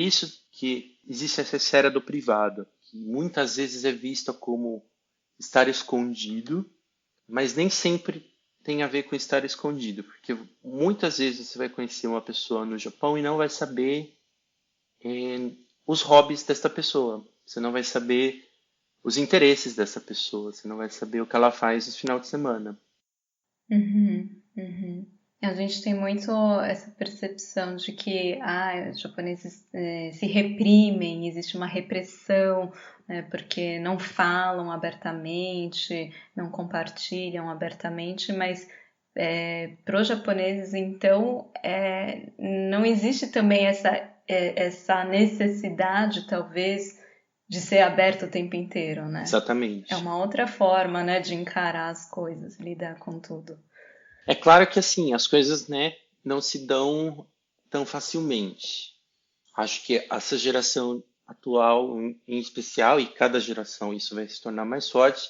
isso que existe essa esfera do privado, que muitas vezes é vista como estar escondido, mas nem sempre tem a ver com estar escondido, porque muitas vezes você vai conhecer uma pessoa no Japão e não vai saber os hobbies desta pessoa, você não vai saber os interesses dessa pessoa, você não vai saber o que ela faz no final de semana. Uhum, uhum. A gente tem muito essa percepção de que os japoneses se reprimem, existe uma repressão, né, porque não falam abertamente, não compartilham abertamente, mas para os japoneses, então, não existe também essa necessidade, talvez, de ser aberto o tempo inteiro, né? É Exatamente. uma outra forma, né, de encarar as coisas, lidar com tudo. É claro que assim, as coisas, né, não se dão tão facilmente. Acho que essa geração atual, em especial, e cada geração isso vai se tornar mais forte,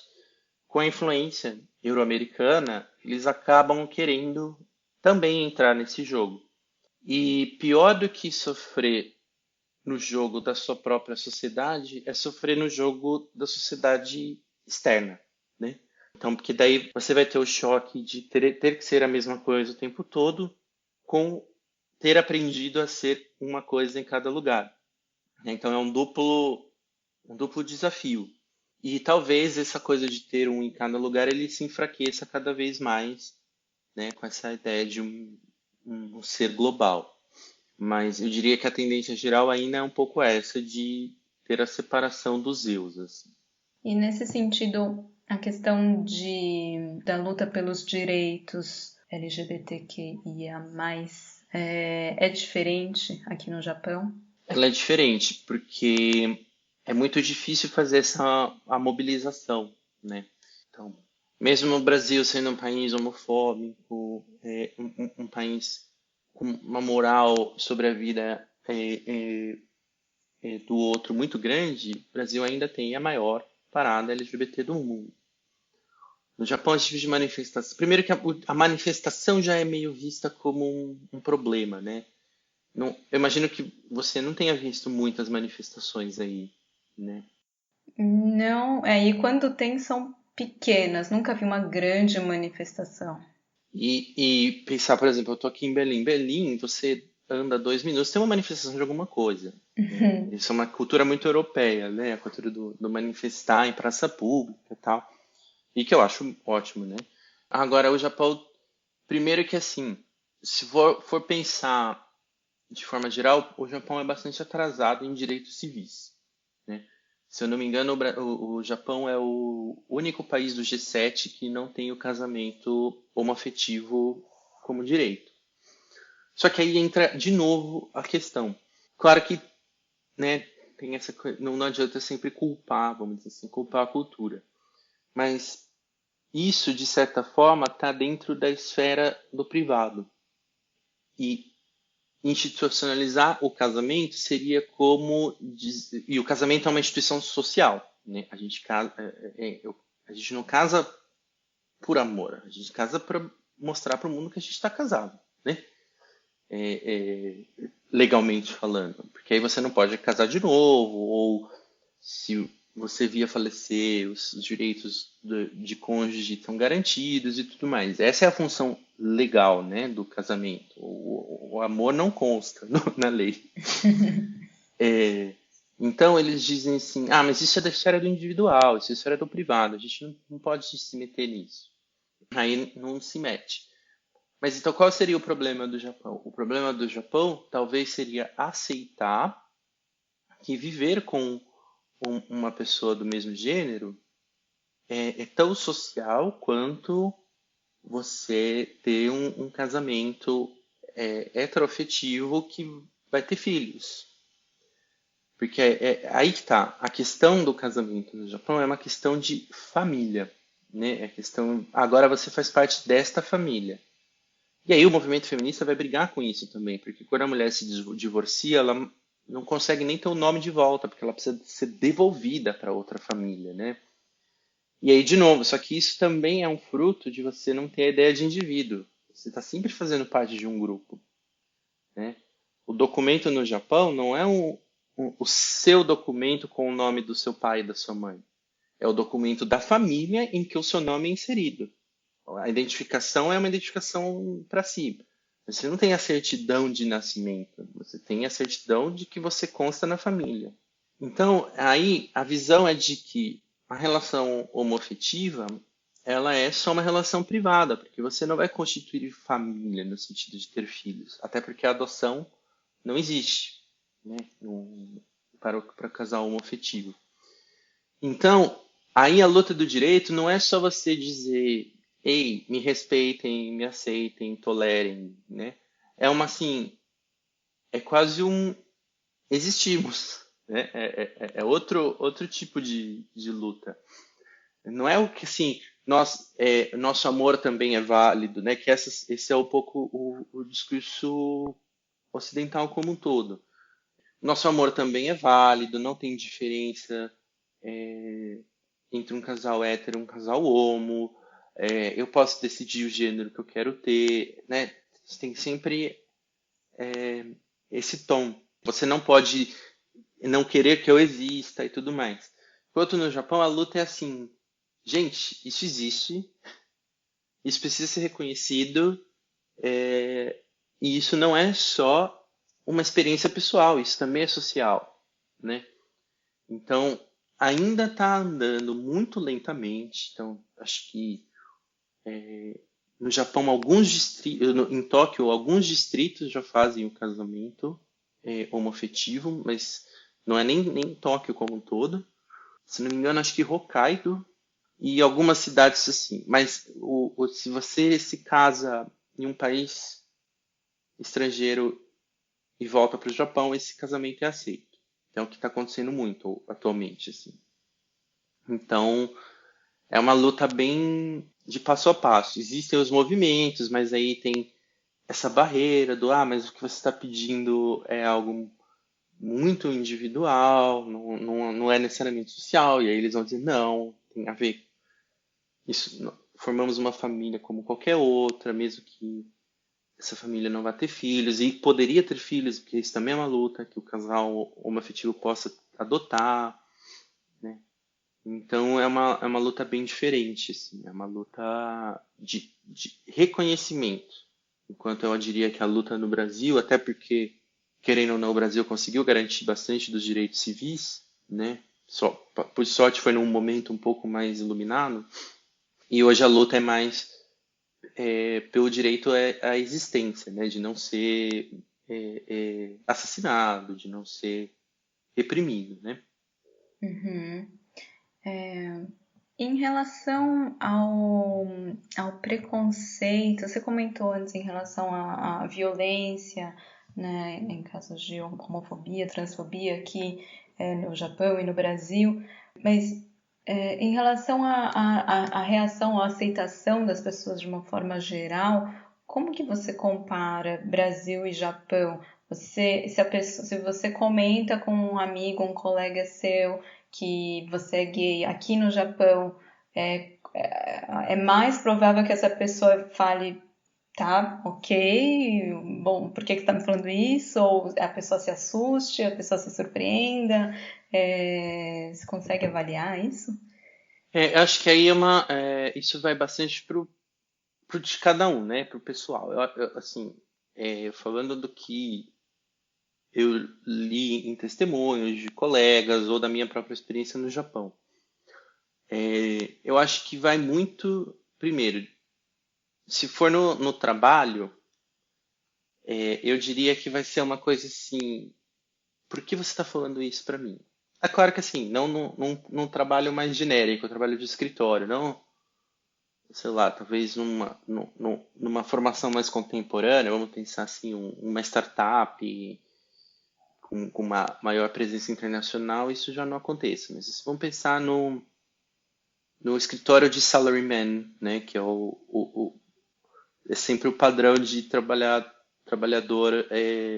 com a influência euro-americana, eles acabam querendo também entrar nesse jogo. E pior do que sofrer no jogo da sua própria sociedade é sofrer no jogo da sociedade externa, né? Então, porque daí você vai ter o choque de ter que ser a mesma coisa o tempo todo, com ter aprendido a ser uma coisa em cada lugar, né? Então é um duplo desafio. E talvez essa coisa de ter um em cada lugar ele se enfraqueça cada vez mais, né, com essa ideia de um ser global. Mas eu diria que a tendência geral ainda é um pouco essa de ter a separação dos eus, assim. E nesse sentido, a questão da luta pelos direitos LGBTQIA+, é diferente aqui no Japão? Ela é diferente porque é muito difícil fazer a mobilização, né? Então, mesmo o Brasil sendo um país homofóbico, um país com uma moral sobre a vida do outro muito grande, o Brasil ainda tem a maior parada LGBT do mundo. No Japão, esse tipo de manifestação. Primeiro que a manifestação já é meio vista como um problema, né? Não, eu imagino que você não tenha visto muitas manifestações aí, né? Não, e quando tem são pequenas, nunca vi uma grande manifestação. E pensar, por exemplo, eu tô aqui em Berlim. Berlim, você anda 2 minutos, tem uma manifestação de alguma coisa, né? Isso é uma cultura muito europeia, né? A cultura do manifestar em praça pública e tal. E que eu acho ótimo, né? Agora, o Japão, primeiro que assim, se for pensar de forma geral, o Japão é bastante atrasado em direitos civis, né? Se eu não me engano, o Japão é o único país do G7 que não tem o casamento homoafetivo como direito. Só que aí entra de novo a questão. Claro que, né, tem essa não adianta sempre culpar, vamos dizer assim, culpar a cultura. Mas isso, de certa forma, está dentro da esfera do privado. E institucionalizar o casamento seria como e o casamento é uma instituição social, né? A gente casa, a gente não casa por amor, a gente casa para mostrar para o mundo que a gente está casado, né? Legalmente falando, porque aí você não pode casar de novo ou se você via falecer, os direitos de cônjuge estão garantidos e tudo mais. Essa é a função legal, né, do casamento. O amor não consta na lei. Então eles dizem assim, ah, mas isso é da esfera do individual, isso é da esfera do privado, a gente não pode se meter nisso. Aí não se mete. Mas então qual seria o problema do Japão? O problema do Japão talvez seria aceitar que viver com uma pessoa do mesmo gênero é tão social quanto você ter um casamento heteroafetivo que vai ter filhos. Porque aí que tá. A questão do casamento no Japão é uma questão de família. Né? É questão. Agora você faz parte desta família. E aí o movimento feminista vai brigar com isso também, porque quando a mulher se divorcia, ela não consegue nem ter o nome de volta, porque ela precisa ser devolvida para outra família, né? E aí, de novo, só que isso também é um fruto de você não ter a ideia de indivíduo. Você está sempre fazendo parte de um grupo, né? O documento no Japão não é o seu documento com o nome do seu pai e da sua mãe. É o documento da família em que o seu nome é inserido. A identificação é uma identificação para si. Você não tem a certidão de nascimento, você tem a certidão de que você consta na família. Então, aí a visão é de que a relação homoafetiva, ela é só uma relação privada, porque você não vai constituir família no sentido de ter filhos, até porque a adoção não existe, né, para o casal homoafetivo. Então, aí a luta do direito não é só você dizer, ei, me respeitem, me aceitem, tolerem, né? É uma assim, é quase um existimos, né? É outro tipo de luta. Não é o que assim, nosso amor também é válido, né? Que esse é um pouco o discurso ocidental como um todo. Nosso amor também é válido, não tem diferença entre um casal hétero e um casal homo. Eu posso decidir o gênero que eu quero ter, né? Tem sempre esse tom. Você não pode não querer que eu exista e tudo mais. Enquanto no Japão a luta é assim, gente, isso existe, isso precisa ser reconhecido, e isso não é só uma experiência pessoal, isso também é social, né? Então, ainda está andando muito lentamente. Então, acho que no Japão, em Tóquio, alguns distritos já fazem o casamento homoafetivo, mas não é nem Tóquio como um todo. Se não me engano, acho que Hokkaido e algumas cidades assim. Mas se você se casa em um país estrangeiro e volta para o Japão, esse casamento é aceito. É o que está acontecendo muito atualmente, assim. Então, é uma luta bem de passo a passo. Existem os movimentos, mas aí tem essa barreira do, mas o que você está pedindo é algo muito individual, não é necessariamente social, e aí eles vão dizer, não, tem a ver. Isso, formamos uma família como qualquer outra, mesmo que essa família não vá ter filhos, e poderia ter filhos, porque isso também é uma luta, que o casal homoafetivo possa adotar, né? Então é uma luta bem diferente, assim, é uma luta de reconhecimento. Enquanto eu diria que a luta no Brasil, até porque, querendo ou não, o Brasil conseguiu garantir bastante dos direitos civis, né? Só, por sorte foi num momento um pouco mais iluminado, e hoje a luta é mais pelo direito à existência, né? De não ser assassinado, de não ser reprimido, né? Uhum. Em relação ao preconceito, você comentou antes em relação à violência, né, em casos de homofobia, transfobia aqui no Japão e no Brasil, mas em relação à reação, à aceitação das pessoas de uma forma geral, como que você compara Brasil e Japão? Se você comenta com um amigo, um colega seu, que você é gay aqui no Japão, é mais provável que essa pessoa fale, tá, ok, bom, por que você está me falando isso? Ou a pessoa se assuste, a pessoa se surpreenda? Você consegue avaliar isso? Acho que aí isso vai bastante pro de cada um, né? Pro pessoal. Assim, falando do que eu li em testemunhos de colegas ou da minha própria experiência no Japão. Eu acho que vai muito, primeiro, se for no trabalho, eu diria que vai ser uma coisa assim, por que você está falando isso para mim? É claro que assim, não num trabalho mais genérico, trabalho de escritório, não, sei lá, talvez numa formação mais contemporânea, vamos pensar assim, uma startup com uma maior presença internacional, isso já não acontece. Mas vamos pensar no escritório de salaryman, né, que é é sempre o padrão de trabalhador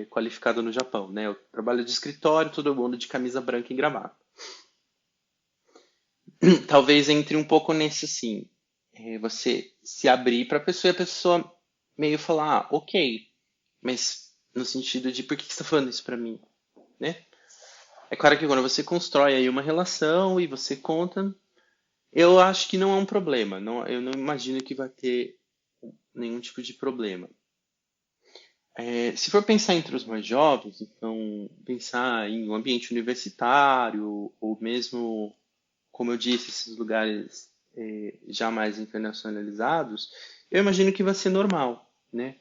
qualificado no Japão, né? O trabalho de escritório, todo mundo de camisa branca e gravata. Talvez entre um pouco nesse assim, você se abrir para a pessoa e a pessoa meio falar, ok, mas no sentido de por que você está falando isso para mim, né? É claro que quando você constrói aí uma relação e você conta, eu acho que não é um problema. Não, eu não imagino que vai ter nenhum tipo de problema. Se for pensar entre os mais jovens, então pensar em um ambiente universitário ou mesmo, como eu disse, esses lugares já mais internacionalizados, eu imagino que vai ser normal, né?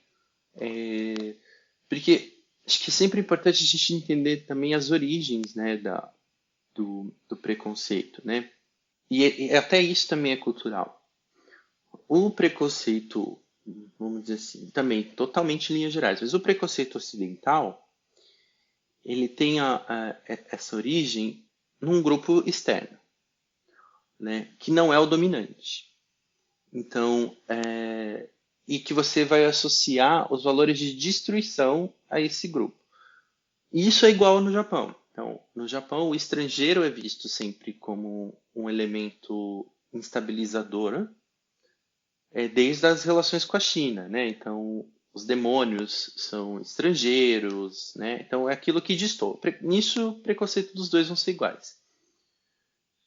Porque acho que é sempre importante a gente entender também as origens, né, do preconceito, né? E até isso também é cultural. O preconceito, vamos dizer assim, também totalmente em linhas gerais, mas o preconceito ocidental, ele tem essa origem num grupo externo, né, que não é o dominante. Então, e que você vai associar os valores de destruição a esse grupo. E isso é igual no Japão. Então, no Japão, o estrangeiro é visto sempre como um elemento instabilizador, desde as relações com a China, né? Então, os demônios são estrangeiros, né? Então, é aquilo que destoa. Nisso, o preconceito dos dois vão ser iguais.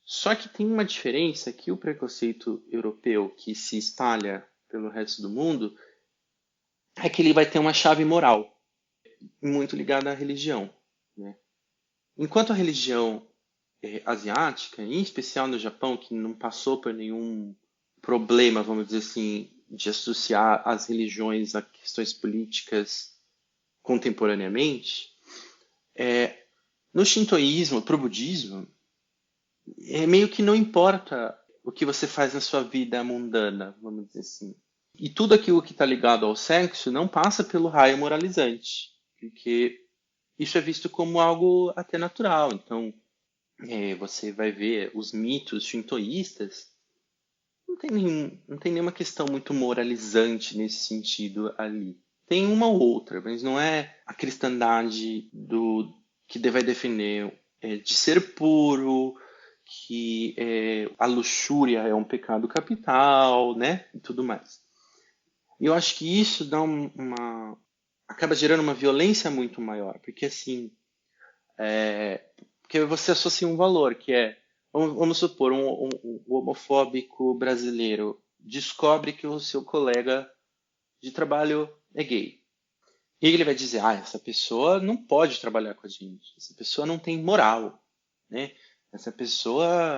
Só que tem uma diferença que o preconceito europeu, que se espalha pelo resto do mundo, é que ele vai ter uma chave moral, muito ligada à religião, né? Enquanto a religião asiática, em especial no Japão, que não passou por nenhum problema, vamos dizer assim, de associar as religiões a questões políticas contemporaneamente, no shintoísmo, para o budismo, meio que não importa o que você faz na sua vida mundana, vamos dizer assim. E tudo aquilo que está ligado ao sexo não passa pelo raio moralizante, porque isso é visto como algo até natural. Então, você vai ver os mitos shintoístas, não tem nenhuma questão muito moralizante nesse sentido ali. Tem uma ou outra, mas não é a cristandade que vai defender de ser puro, que a luxúria é um pecado capital, né? E tudo mais. E eu acho que isso dá acaba gerando uma violência muito maior, porque assim, porque você associa um valor que vamos supor, um homofóbico brasileiro descobre que o seu colega de trabalho é gay. E ele vai dizer, essa pessoa não pode trabalhar com a gente, essa pessoa não tem moral, né? Essa pessoa,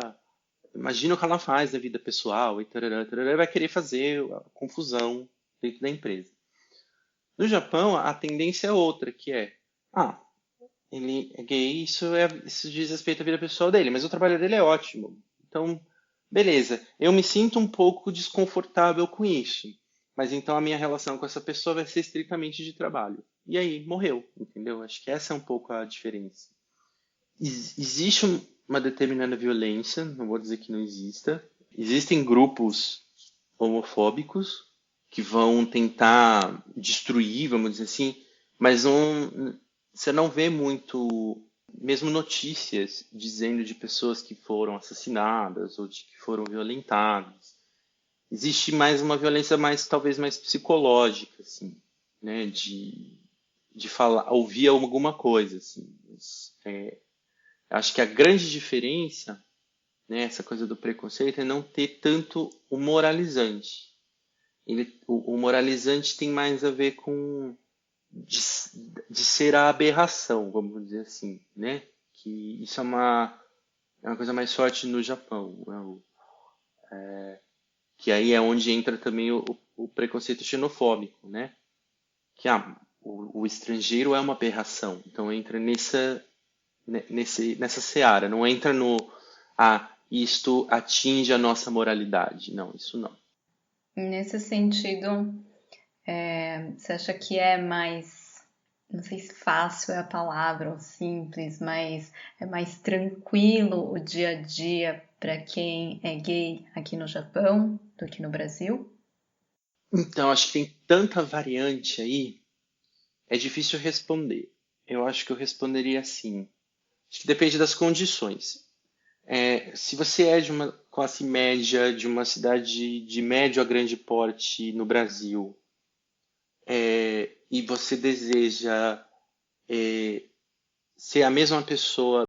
imagina o que ela faz na vida pessoal e tarará, tarará, vai querer fazer a confusão dentro da empresa. No Japão, a tendência é outra, que ah, ele é gay, isso diz respeito à vida pessoal dele, mas o trabalho dele é ótimo. Então, beleza. Eu me sinto um pouco desconfortável com isso, mas então a minha relação com essa pessoa vai ser estritamente de trabalho. E aí, morreu, entendeu? Acho que essa é um pouco a diferença. Existe uma determinada violência, não vou dizer que não exista. Existem grupos homofóbicos que vão tentar destruir, vamos dizer assim, mas você não vê muito, mesmo notícias dizendo de pessoas que foram assassinadas ou de que foram violentadas. Existe mais uma violência talvez mais psicológica, assim, né, de falar, ouvir alguma coisa, assim. Acho que a grande diferença, né, essa coisa do preconceito, é não ter tanto o moralizante. O moralizante tem mais a ver com de, de ser a aberração, vamos dizer assim, né? Que isso é uma coisa mais forte no Japão, né? Que aí é onde entra também o preconceito xenofóbico, né? Que o estrangeiro é uma aberração, então entra nessa seara, não entra no isto atinge a nossa moralidade, não, isso não. Nesse sentido, você acha que é mais, não sei se fácil é a palavra ou simples, mas é mais tranquilo o dia a dia para quem é gay aqui no Japão do que no Brasil? Então, acho que tem tanta variante aí, é difícil responder. Eu acho que eu responderia assim. Acho que depende das condições. Se você é de uma classe média, de uma cidade de médio a grande porte no Brasil, e você deseja ser a mesma pessoa